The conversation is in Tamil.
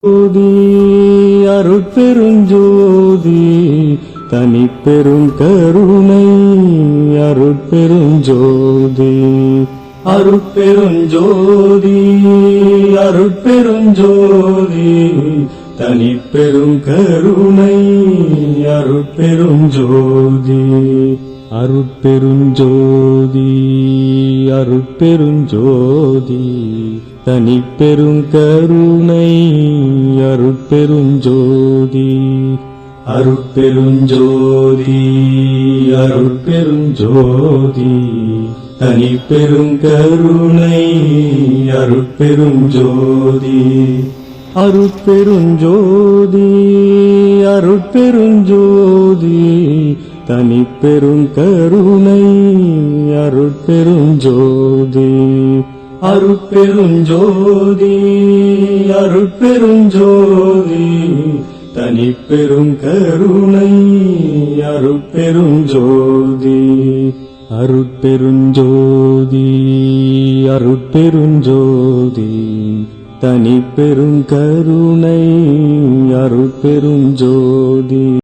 ஜோதி அருட்பெருஞ்சோதி தனிப்பெரும் கருணை அருட்பெருஞ்சோதி அருட்பெருஞ்சோதி அருட்பெருஞ்சோதி தனிப்பெரும் கருணை அருட்பெருஞ்சோதி அருட்பெருஞ்சோதி அருட்பெருஞ்சோதி தனிப்பெரும் கருணை அருட்பெருஞ்சோதி அருட்பெருஞ்சோதி அருட்பெருஞ்சோதி தனிப்பெரும் கருணை அருட்பெருஞ்சோதி அருட்பெருஞ்சோதி அருட்பெருஞ்சோதி தனிப்பெரும் கருணை அருட்பெருஞ்சோதி அருட்பெருஞ்சோதி அருட்பெருஞ்சோதி தனிப்பெரும் கருணை அருட்பெருஞ்சோதி அருட்பெருஞ்சோதி அருட்பெருஞ்சோதி தனிப்பெரும் கருணை அருட்பெருஞ்சோதி